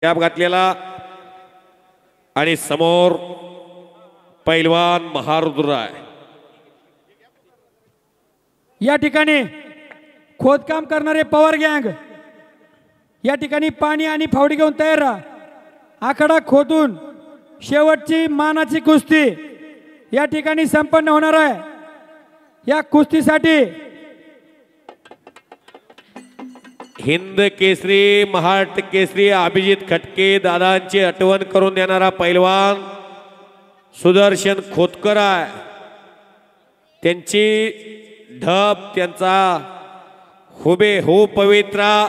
Cap घातलेला आणि समोर पैलवान महारुद्र आहे। या ठिकाणी खोदकाम करणारे पवार गँग या ठिकाणी पाणी आणि फावडी घेऊन तयार राहा। आखाडा खोदून शेवटची मानाची कुस्ती या ठिकाणी संपन्न होणार आहे। या कुस्तीसाठी हिंद केसरी महाराष्ट्र केसरी अभिजित खटके दादांची आठवण करून देणारा पैलवान सुदर्शन खोतकर आहे। त्यांची ढब त्यांचा हुबेहूब पवित्रा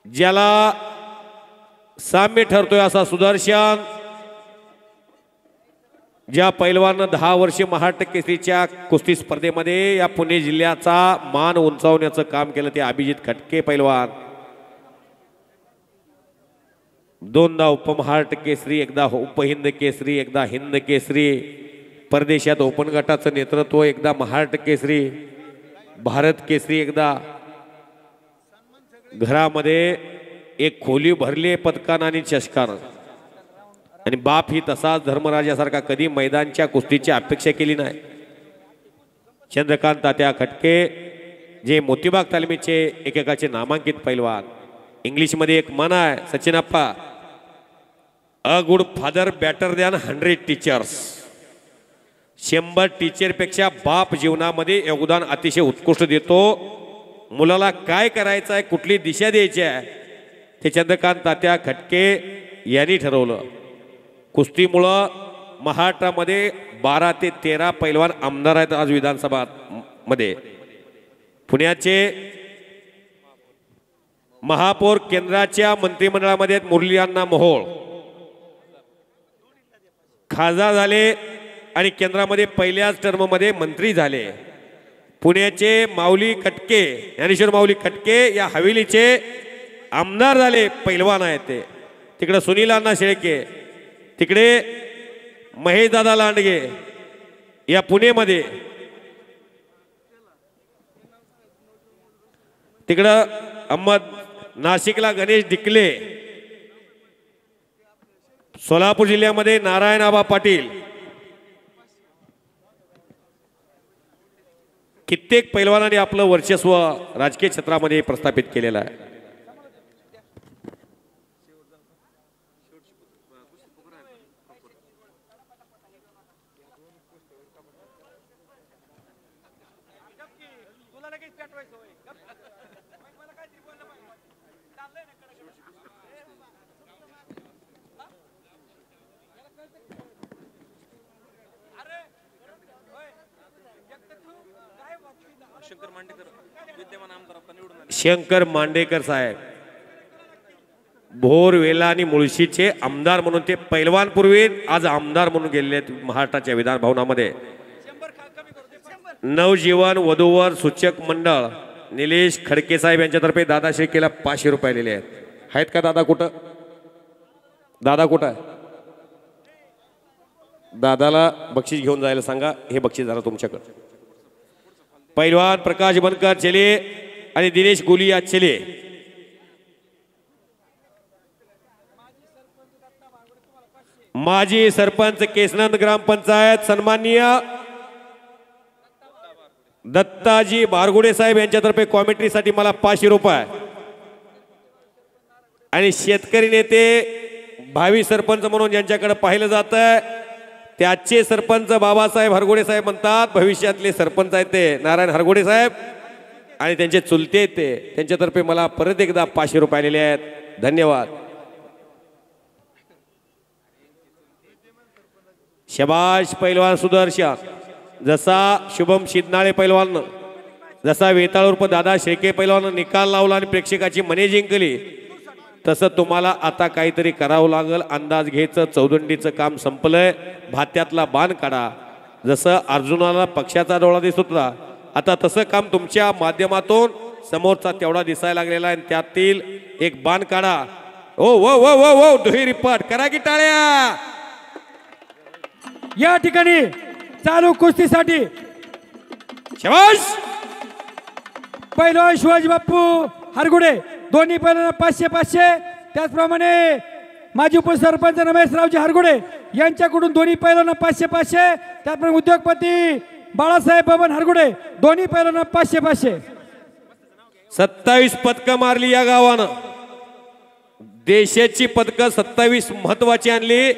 ज्याला साम्य ठरतोय असा सुदर्शन ज्या पैलवान 10 वर्षे महाराष्ट्र केसरीच्या कुस्ती स्पर्धेमध्ये या पुणे जिल्ह्याचा मान उंचावण्याचं काम केलं ते अभिजित खटके पैलवान। दोनदा उपमहाराष्ट्र केसरी, एकदा उपहिंद केसरी, एकदा हिंद केसरी, परदेशात ओपन गटाचं नेतृत्व, एकदा महाराष्ट्र केसरी, भारत केसरी, एकदा घरामध्ये एक खोली भरली पदकानं आणि चषकानं। आणि बाप ही तसाच धर्मराजासारखा कधी मैदानच्या कुस्तीची अपेक्षा केली नाही। चंद्रकांत तात्या खटके जे मोतीबाग तालमीचे एकेकाचे नामांकित पैलवान। इंग्लिशमध्ये एक म्हण आहे Sachinappa, a good father better than 100 teachers. 100 टीचरपेक्षा बाप जीवनामध्ये योगदान अतिशय उत्कृष्ट देतो। मुलाला काय करायचं आहे, कुठली दिशा द्यायची आहे ते चंद्रकांत तात्या खटके यांनी ठरवलं। कुस्तीमुळं महाराष्ट्रामध्ये 12 ते 13 पैलवान आमदार आहेत आज विधानसभा मध्ये। पुण्याचे महापौर केंद्राच्या मंत्रिमंडळामध्ये आहेत मुरली अण्णा मोहोळ, खासदार झाले आणि केंद्रामध्ये पहिल्याच टर्म मध्ये मंत्री झाले। पुण्याचे माऊली खटके, ज्ञानेश्वर माऊली खटके या हवेलीचे आमदार झाले, पैलवान आहेत ते। तिकडे सुनील अण्णा शेळके, तिकडे महेश दादा लांडगे या पुणेमध्ये, तिकडं नाशिकला गणेश डिकले, सोलापूर जिल्ह्यामध्ये नारायण आबा पाटील, कित्येक पैलवानांनी आपलं वर्चस्व राजकीय क्षेत्रामध्ये प्रस्थापित केलेलं आहे। शंकर मांडेकर साहेब भोर वेला आणि मुळशीचे आमदार म्हणून ते पैलवान पूर्वी आज आमदार म्हणून गेलेले आहेत महाराष्ट्राच्या विधान भवनामध्ये। नवजीवन वधूवर सूचक मंडळ निलेश खडके साहेब यांच्यातर्फे दादा शेळकेला 500 रुपये दिलेले आहेत का दादा? कुठं दादा कुठं आहे? दादाला बक्षीस घेऊन जायला सांगा, हे बक्षीस जरा तुमच्याकडे। पैलवान प्रकाश बनकर चले आणि दिनेश गोलिया चले। माजी सरपंच केसनंद ग्रामपंचायत सन्माननीय दत्ताजी बारगुडे साहेब यांच्यातर्फे कॉमेंट्रीसाठी मला 500 रुपये। आणि शेतकरी नेते भावी सरपंच म्हणून ज्यांच्याकडे पाहिलं जातं त्याचे सरपंच बाबासाहेब हरगोडे साहेब म्हणतात, भविष्यातले सरपंच आहेत ते नारायण हरगोडे साहेब आणि त्यांचे चुलते आहेत ते, त्यांच्यातर्फे मला परत एकदा 500 रुपये आलेले आहेत, धन्यवाद। शबाश पैलवान सुदर्शन, जसा शुभम शिदनाळे पैलवान, जसा वेताळ उर्फ दादा शेळके पैलवान निकाल लावला आणि प्रेक्षकाची मने जिंकली, तसं तुम्हाला आता काहीतरी करावं लागेल। अंदाज घ्यायचं, चौदंडीचं काम संपलंय, भात्यातला बाण काढा। जसं अर्जुनाला पक्षाचा डोळा दिसत होता, आता तसं काम तुमच्या माध्यमातून समोरचा तेवढा दिसायला लागलेला आहे, त्यातील एक बाण काढा। ओ वो वो वो वो दुहेरी पाठ करा की टाळ्या। या ठिकाणी चालू कुस्तीसाठी शबाश पैलवान शिवाजी बापू हरगुडे दोन्ही पैलवान 500-500 त्याचप्रमाणे माजी उपसरपंच रमेशरावजी हरगुडे यांच्याकडून दोन्ही पैलवांना 500-500. त्याचप्रमाणे उद्योगपती बाळासाहेब बबन हरगुडे दोन्ही पैलवांना 500-500. 27 पदकं मारली या गावानं. देशाची पदकं 27 महत्वाची आणली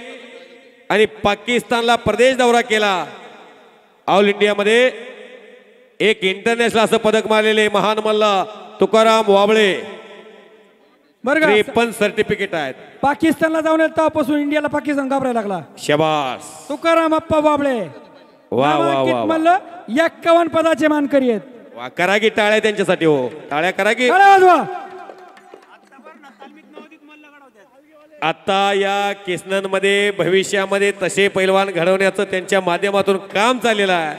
आणि पाकिस्तानला प्रदेश दौरा केला. ऑल इंडियामध्ये एक इंटरनॅशनल असं पदक मारलेले महान मल्ल तुकाराम वाबळे. बरं का 53 सर्टिफिकेट आहेत. पाकिस्तानला जाऊन तेव्हापासून इंडियाला पाकिस्तान घाबरायला लागला. शबास. तुकाराम अप्पा वाबळे वा वा वा मल्ल 51 पदाचे मानकरी आहेत. वा. करा की टाळ्या त्यांच्यासाठी. हो टाळ्या करा की. टाळ्या वाजवा. आता या केसनमध्ये भविष्यामध्ये तसे पैलवान घडवण्याचं त्यांच्या माध्यमातून काम चाललेलं आहे.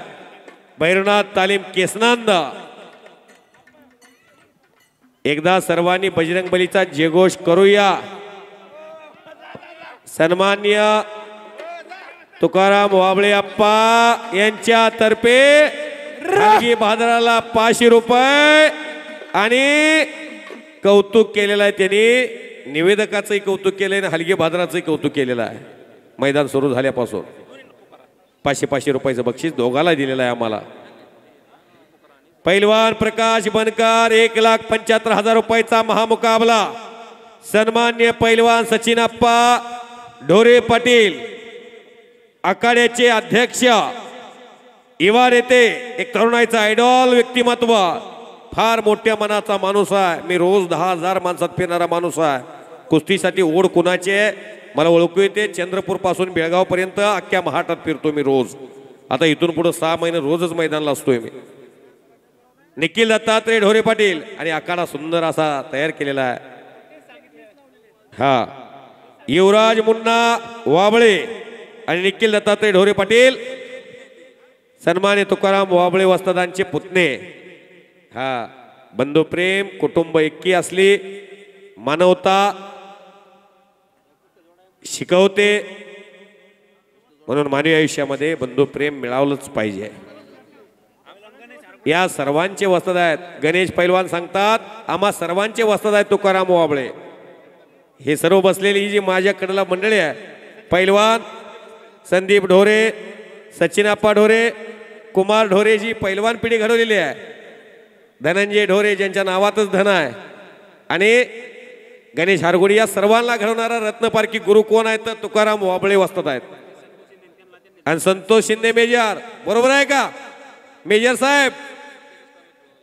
भैरवनाथ तालीम केसनंद. एकदा सर्वांनी बजरंग बलीचा जयघोष करूया. सन्माननीय तुकाराम वाबळे अप्पा यांच्यातर्फे हलगी भादराला 500 रुपये आणि कौतुक केलेलं आहे. त्यांनी निवेदकाचंही कौतुक केलंय आणि हलगी भादराचंही कौतुक केलेलं आहे. मैदान सुरू झाल्यापासून 500-500 रुपयाचं बक्षीस दोघाला दिलेलं आहे आम्हाला. पैलवान प्रकाश बनकर 1,75,000 रुपयाचा महामुकाबला. सन्मान्य पैलवान सचिन अप्पा ढोरे पाटील आखाड्याचे अध्यक्ष, युवा नेते, एक तरुणाईचा आयडॉल व्यक्तिमत्व, फार मोठ्या मनाचा माणूस आहे. मी रोज 10,000 माणसात फिरणारा माणूस आहे. कुस्तीसाठी ओढ कुणाची आहे मला ओळखू येते. चंद्रपूर पासून बेळगाव पर्यंत अख्ख्या महाराष्ट्रात फिरतो मी रोज. आता इथून पुढे 6 महिने रोजच मैदानाला असतोय मी. निखिल दत्तात्रय ढोरे पाटील आणि आखाडा सुंदर असा तयार केलेला आहे. हा युवराज मुन्ना वाबळे आणि निखिल दत्तात्रय ढोरे पाटील सन्मान्य तुकाराम वाबळे वस्तादांचे पुतणे. हा बंधुप्रेम कुटुंब एकी असली मानवता शिकवते. म्हणून मानवी आयुष्यामध्ये बंधुप्रेम मिळावलंच पाहिजे. या सर्वांचे वस्ताद आहेत. गणेश पैलवान सांगतात आम्हा सर्वांचे वस्ताद आहेत तुकाराम वाबळे. हे सर्व बसलेली जी माझ्याकडला मंडळी आहे, पैलवान संदीप ढोरे, सचिनाप्पा ढोरे, कुमार ढोरे जी पैलवान पिढी घडवलेली आहे, धनंजय ढोरे ज्यांच्या नावातच धन आहे, आणि गणेश हरगुडी, या सर्वांना घडवणारा रत्नपारखी गुरु कोण आहेत तर तुकाराम वाबळे वस्ताद आहेत. आणि संतोष शिंदे मेजर, बरोबर आहे का मेजर साहेब?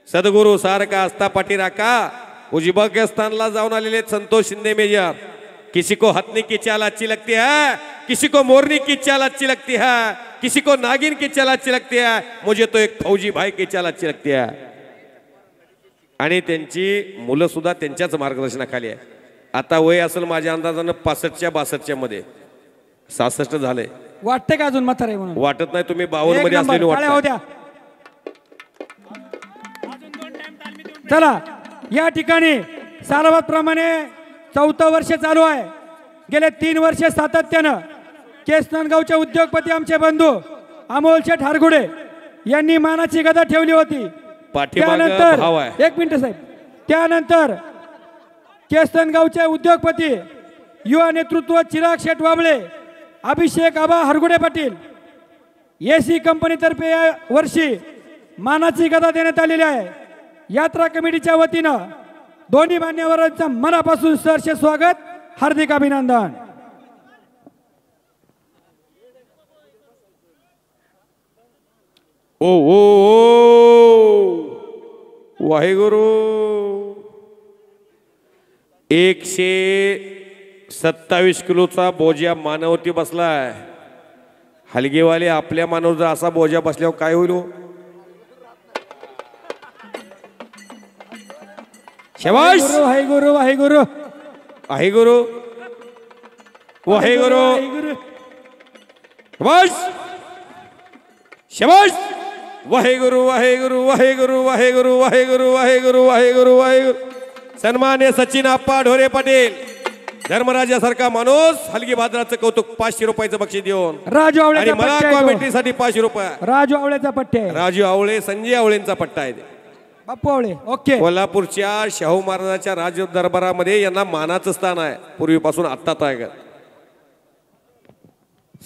सद्गुरु सारखा असता पाठीराखा. उझबेकिस्तानला जाऊन आलेले संतोष शिंदे मेजर. किसी को हथनी की चाल अच्छी लगती है, किसी को मोरनी की चाल अच्छी लगती है, किसी को नागिन की चाल अच्छी लगती है, मुझे तो एक फौजी भाई की चाल अच्छी लगती है. आणि त्यांची मुलं सुद्धा त्यांच्याच मार्गदर्शनाखाली आहे. आता वय असेल माझ्या अंदाजानं 65-62 मध्ये, 66 झालंय. वाटते का अजून म्हातारे म्हणून? वाटत नाही. तुम्ही 52 मध्ये असलेले वाटत. चला या ठिकाणी सालाबाद प्रमाणे 4थं वर्ष चालू आहे. गेले 3 वर्ष सातत्यानं केसनगावचे उद्योगपती आमचे बंधू अमोल शेठ हरगुडे यांनी मानाची गदा ठेवली होती. त्यानंतर एक मिनिट साहेब, त्यानंतर केसनगावचे उद्योगपती युवा नेतृत्व चिराग शेठ वाबळे, अभिषेक आबा हरगुडे पाटील, एसी कंपनीतर्फे या वर्षी मानाची गदा देण्यात आलेली आहे. यात्रा कमिटीच्या वतीनं दोन्ही मान्यवरांचं मनापासून सहर्ष स्वागत, हार्दिक अभिनंदन. ओ ओ वाहेगुरु. 127 किलोचा बोजा मानवती बसलाय. हलगेवाले आपल्या मानव जर असा बोजा बसल्यावर काय होईल? शबाश. वाहेगुरु वाहेगुरु वाहेगुरु वाहेगुरु. शबाश शबाश. वाहेगुरु वाहेगुरु वाहेगुरु वाहेगुरु वाहेगुरु वाहेगुरु वाहेगुरु वाहेगुरु. सन्मान्य सचिन आप्पा ढोरे पाटील, धर्मराजासारखा माणूस, हलगी भादराचं कौतुक 500 रुपयाचं बक्षीस देऊन. राजू आवळे आणि मला कॉमेंट्रीसाठी 500 रुपये. राजू आवळेचा पट्टे. राजू आवळे, संजय आवळेंचा पट्टा आहे. बाप्पू आवळे ओके. कोल्हापूरच्या शाहू महाराजांच्या राज दरबारामध्ये यांना मानाचं स्थान आहे पूर्वीपासून आत्ता आहे.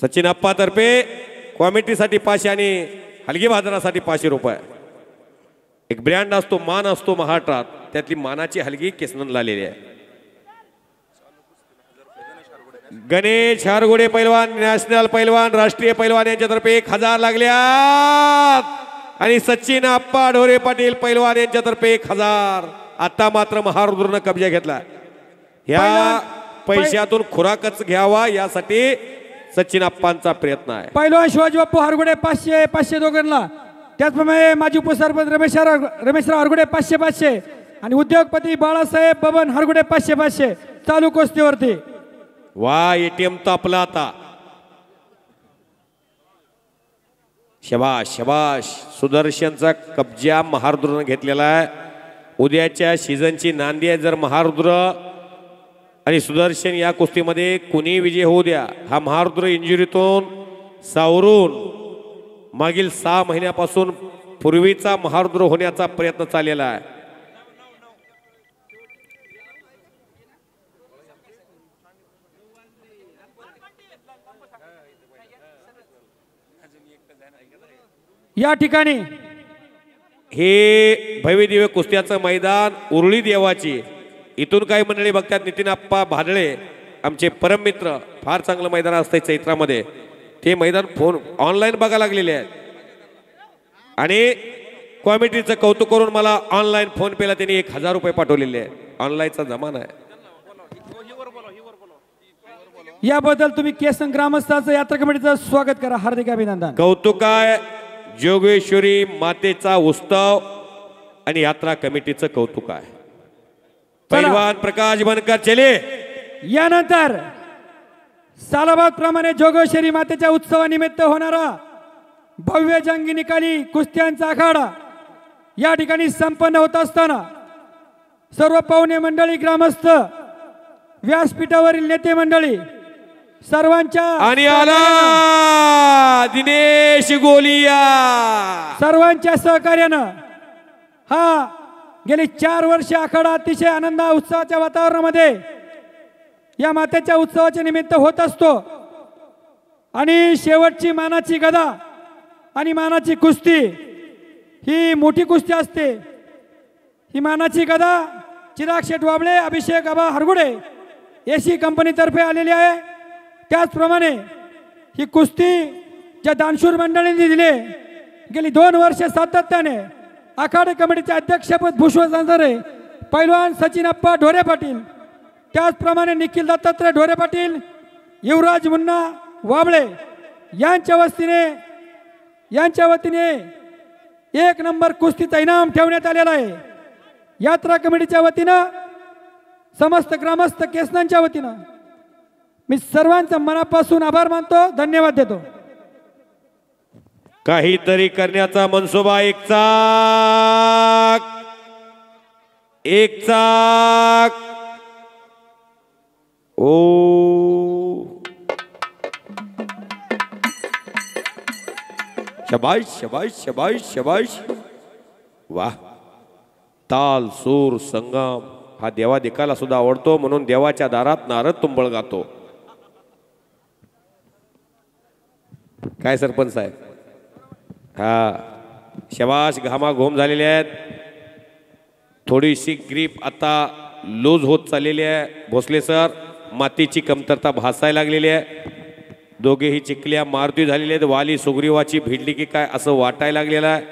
सचिन अप्पा तर्फे कॉमेंट्रीसाठी 500 आणि हलगी बाजारासाठी 500 रुपये. एक ब्रँड असतो, मान असतो महाराष्ट्रात, त्यातली मानाची हलगी केसनन आलेली आहे. गणेश हारगोडे पैलवान, नॅशनल पैलवान, राष्ट्रीय पैलवान यांच्यातर्फे 1000 लागल्यात आणि सचिन अप्पा ढोरे पाटील पैलवान यांच्यातर्फे 1000. आता मात्र महारुद्रनं कब्जा घेतला. ह्या पैशातून खुराकच घ्यावा यासाठी सचिन अप्पांचा प्रयत्न आहे. पैलवान शिवाजी बाप्पू हरगुडे 500 500 दोघांना. त्याचप्रमाणे माजी उपसरपंच रमेशराव हरगुडे 500 500 आणि उद्योगपती बाळासाहेब बबन हरगुडे 500 500 चालू कुस्तीवरती. वा एटीएम तापला आता. शबाश शबाश. सुदर्शनचा कब्जा महारुद्रनं घेतलेला आहे. उद्याच्या सीझनची नांदी आहे. जर महारुद्र आणि सुदर्शन या कुस्तीमध्ये कुणी विजय होऊ द्या, हा महारुद्र इंजुरीतून सावरून मागील 6 महिन्यापासून पूर्वीचा महारुद्र होण्याचा प्रयत्न चाललेला आहे. या ठिकाणी हे भव्यदिव्य कुस्त्याचं मैदान उरुळी देवाची. इथून काही मंडळी बघतात. नितीन आप्पा भादळे आमचे परममित्र, फार चांगलं मैदान असतं चैत्रामध्ये. ते मैदान फोन ऑनलाईन बघायला लागलेले आहेत आणि कॉमेंट्रीचं कौतुक करून मला ऑनलाईन फोन पेला त्यांनी 1000 रुपये पाठवलेले आहेत. ऑनलाईनचा जमाना आहे. याबद्दल तुम्ही केसन ग्रामस्थांचं यात्रा कमिटीचं स्वागत करा. हार्दिक अभिनंदन. कौतुक आहे जोगेश्वरी मातेचा उत्सव आणि यात्रा कमिटीचं कौतुक आहे. पैलवान प्रकाश बनकर चले. यानंतर सालाबाद प्रमाणे जोगेश्वरी मातेच्या उत्सवानिमित्त होणारा भव्य जंगी निकाली कुस्त्यांचा आखाडा या ठिकाणी संपन्न होत असताना सर्व पाहुणे मंडळी, ग्रामस्थ, व्यासपीठावरील नेते मंडळी सर्वांच्या आणि आला दिनेश गोलिया. सर्वांच्या सहकार्यानं हा गेली 4 वर्षे आखाडा अतिशय आनंद उत्सवाच्या वातावरणामध्ये या मातेच्या उत्सवाच्या निमित्त होत असतो. आणि शेवटची मानाची गदा आणि मानाची कुस्ती ही मोठी कुस्ती असते. ही मानाची गदा चिराग शेठ वाबळे, अभिषेक आबा हरगुडे एसी कंपनीतर्फे आलेली आहे. त्याचप्रमाणे ही कुस्ती ज्या दानशूर मंडळींनी दिली गेली 2 वर्षे सातत्याने आखाडा कमिटीचे अध्यक्षपद भूषवत जाणारे पैलवान सचिन अप्पा ढोरे पाटील, त्याचप्रमाणे निखिल दत्तात्रय ढोरे पाटील, युवराज मुन्ना वाबळे यांच्या वतीने 1 नंबर कुस्तीचा इनाम ठेवण्यात आलेला आहे. यात्रा कमिटीच्या वतीनं, समस्त ग्रामस्थ केसनांच्या वतीनं मी सर्वांचा मनापासून आभार मानतो, धन्यवाद देतो. काहीतरी करण्याचा मनसुबा. एक चाक ओ शबाश शबाश शबाश शबाश. वाह. ताल सूर संगम हा देवा दिकाला सुद्धा आवडतो, म्हणून देवाच्या दारात नारद तुंबळ गातो. काय सरपंच साहेब. हा शबाश. घामाघूम झालेले आहेत. थोडीशी ग्रीप आता लूज होत चाललेली आहे. भोसले सर, मातीची कमतरता भासायला लागलेली आहे. दोघेही चिखल्या मारुती झालेले आहेत. वाली सुग्रीवाची भिडली की काय असं वाटायला लागलेलं आहे.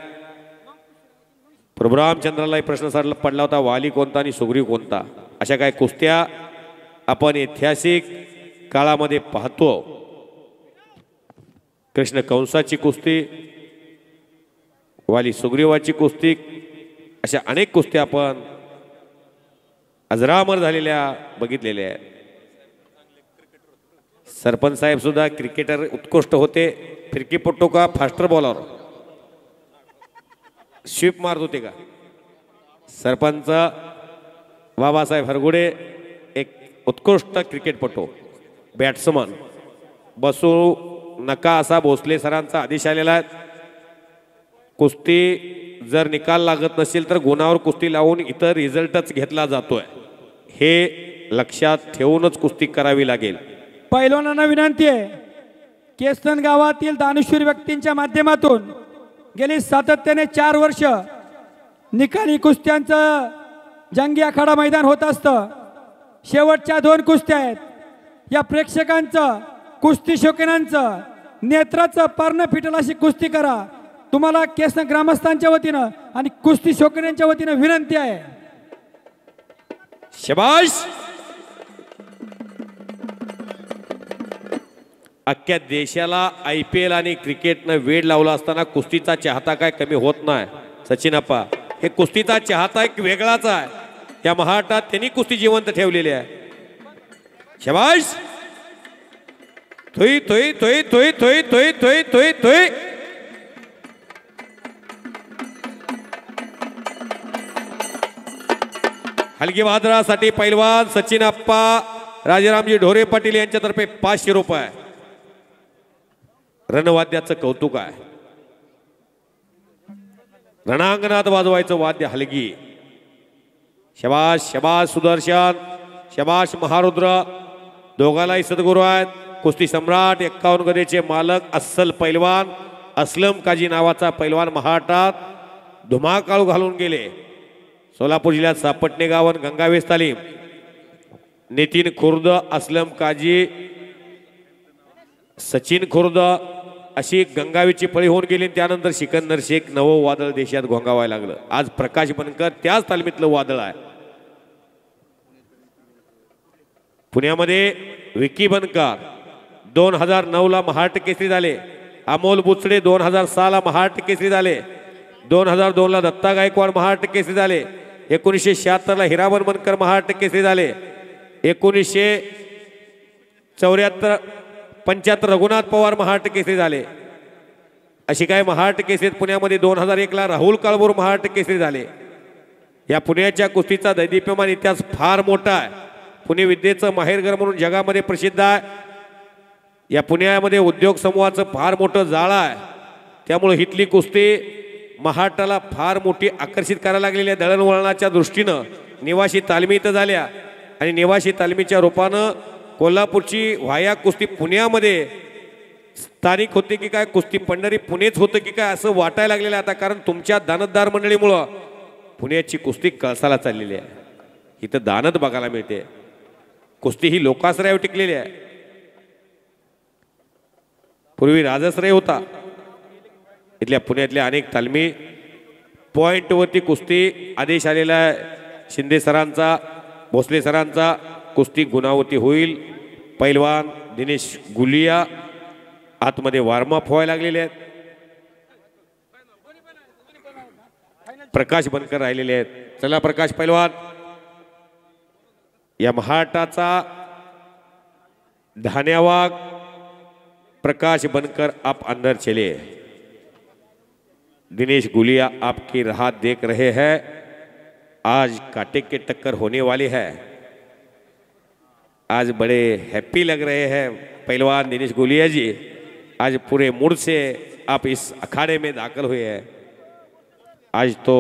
प्रभू रामचंद्रालाही प्रश्न पडला होता, वाली कोणता आणि सुग्रीव कोणता. अशा काय कुस्त्या आपण ऐतिहासिक काळामध्ये पाहतो. कृष्ण कंसाची कुस्ती, वाली सुग्रीवाची कुस्ती, अशा अनेक कुस्त्या आपण अजरामर झालेल्या बघितलेल्या आहेत. सरपंच साहेब सुद्धा क्रिकेटर उत्कृष्ट होते. फिरकीपट्टू का फास्टर बॉलर, स्वीप मारत होते का. सरपंच बाबासाहेब हरगुडे एक उत्कृष्ट क्रिकेटपटू, बॅट्समन. बसू नका असा भोसले सरांचा आदेश आलेला आहे. कुस्ती जर निकाल लागत नसेल तर गुणावर कुस्ती लावून इतर रिझल्टच घेतला जातोय, हे लक्षात ठेवूनच कुस्ती करावी लागेल. पैलवानांना विनंती आहे, केसनन गावातील दानशूर व्यक्तींच्या माध्यमातून गेली सातत्याने 4 वर्ष निकाली कुस्त्यांचं जंगी आखाडा मैदान होत असतं. शेवटच्या 2 कुस्त्या आहेत. या प्रेक्षकांचं, कुस्ती शौकीनांचं नेत्राचं पारणं फिटल अशी कुस्ती करा. तुम्हाला केसन ग्रामस्थांच्या वतीनं आणि कुस्ती शौकीनांच्या वतीनं विनंती आहे. शबाश. अख्ख्या देशाला IPL आणि क्रिकेटनं वेड लावला असताना कुस्तीचा चाहता काय कमी होत नाही. सचिन अप्पा, हे कुस्तीचा चाहता एक वेगळाच आहे. या महाराष्ट्रात त्यांनी कुस्ती जिवंत ठेवलेली आहे. शबाश. थोई थोई थोई थोई थोई थोई थोई थोई थोई. हलगी वादळासाठी पैलवान सचिन अप्पा राजारामजी ढोरे पाटील यांच्यातर्फे 500 रुपये. रणवाद्याचं कौतुक आहे. रणांगणात वाजवायचं वाद्य हलगी. शबाश शबाश सुदर्शन, शबाश महारुद्र. दोघांनाही सद्गुरू आहेत. कुस्ती सम्राट 51 गदेचे मालक अस्सल पैलवान असलम काजी नावाचा पैलवान महाराष्ट्रात धुमाकाळू घालून गेले. सोलापूर जिल्ह्यात सापटणे गावन गंगावेस तालीम. नितीन खुर्द, असलम काजी, सचिन खुर्द अशी गंगावीची फळी होऊन गेली. त्यानंतर सिकंदर शेख नवं वादळ देशात घोंगावायला लागलं. आज प्रकाश बनकर त्याच तालमीतलं वादळ आहे. पुण्यामध्ये विकी बनकर 2009 ला महाराष्ट्र केसरी झाले. अमोल बुचडे 2006 ला महाराष्ट्र केसरी झाले. 2002 ला दत्ता गायकवाड महाराष्ट्र केसरी झाले. 1976 ला हिरामन बनकर महाराष्ट्र केसरी झाले. 1975 रघुनाथ पवार महाराष्ट्र केसरी झाले. अशी काय महाराष्ट्र केसरीत पुण्यामध्ये 2001 ला राहुल काळभोर महाराष्ट्र केसरी झाले. या पुण्याच्या कुस्तीचा दैदिप्यमान इतिहास फार मोठा आहे. पुणे विद्येचं माहेरघर म्हणून जगामध्ये प्रसिद्ध आहे. या पुण्यामध्ये उद्योग समूहाचं फार मोठं जाळं आहे. त्यामुळे हितली कुस्ती महाराष्ट्राला फार मोठी आकर्षित करायला लागलेली आहे. दळणवळणाच्या दृष्टीनं निवासी तालमी इथं झाल्या आणि निवासी तालमीच्या रूपानं कोल्हापूरची व्हाया कुस्ती पुण्यामध्ये स्थानिक होते की काय, कुस्ती पंढरी पुणेच होतं की काय असं वाटायला लागलेलं आहे आता. कारण तुमच्या दानतदार मंडळीमुळं पुण्याची कुस्ती कळसाला चाललेली आहे. इथं दानत बघायला मिळते. कुस्ती ही लोकाश्रयावर टिकलेली आहे. पूर्वी राजश्रय होता. इथल्या पुण्यातल्या अनेक तालमी पॉइंटवरती कुस्ती आदेश आलेला आहे शिंदे सरांचा, भोसले सरांचा. कुस्ती गुणावती होईल. पैलवान दिनेश गुलिया आतमध्ये वॉर्मअप व्हायला लागलेले आहेत. प्रकाश बनकर राहिलेले आहेत. चला प्रकाश पैलवान, या महाराष्ट्राचा धान्यावाग प्रकाश बनकर आप अंदर चले. दिनेश गुलिया आपकी राह देख रहे हैं. आज कांटे की टक्कर होने वाली है. आज बड़े हैप्पी लग रहे हैं पहलवान दिनेश गुलिया जी. आज पूरे मूड से आप इस अखाड़े में दाखिल हुए हैं. आज तो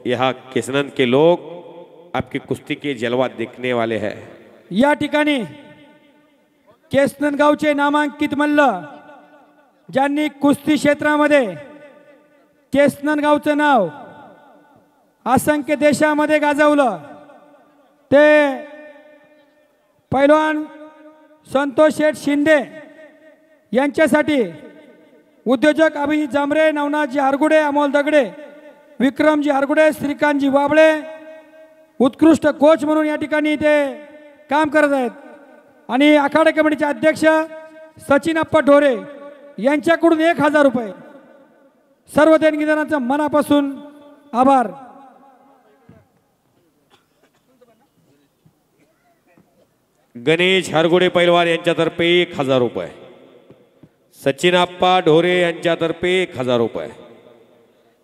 यहाँ केसनन के लोग आपकी कुस्ती के जलवा देखने वाले हैं. या ठिकाणी केसनन गावचे नामांकित मल्ल ज्यांनी कुस्ती क्षेत्रामध्ये केसनन गावचं नाव असंख्य देशामध्ये गाजवलं ते पैलवान संतोष शेठ शिंदे यांच्यासाठी उद्योजक अभिजित जांभरे, नवनाथजी हरगुडे, अमोल दगडे, विक्रमजी हरगुडे, श्रीकांतजी वाबळे उत्कृष्ट कोच म्हणून या ठिकाणी ते काम करत आहेत. आणि आखाडा कमिटीचे अध्यक्ष सचिन अप्पा ढोरे यांच्याकडून 1000 रुपये. सर्व देणगीदारांचं मनापासून आभार. गणेश हरगुडे पैलवान यांच्यातर्फे 1000 रुपये. सचिन अप्पा ढोरे यांच्यातर्फे 1000 रुपये.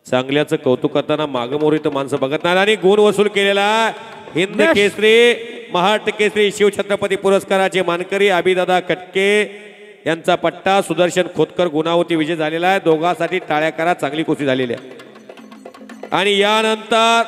चांगल्याचं कौतुक करताना मागमोरीत माणसं बघत नाही आणि गुण वसूल केलेला हिंद केसरी महाराष्ट्र केसरी शिवछत्रपती पुरस्काराचे मानकरी अभिदादा कटके यांचा पट्टा सुदर्शन खोतकर गुणावती विजय झालेला आहे. दोघांसाठी टाळ्या करा. चांगली कुस्ती झालेली आहे. आणि यानंतर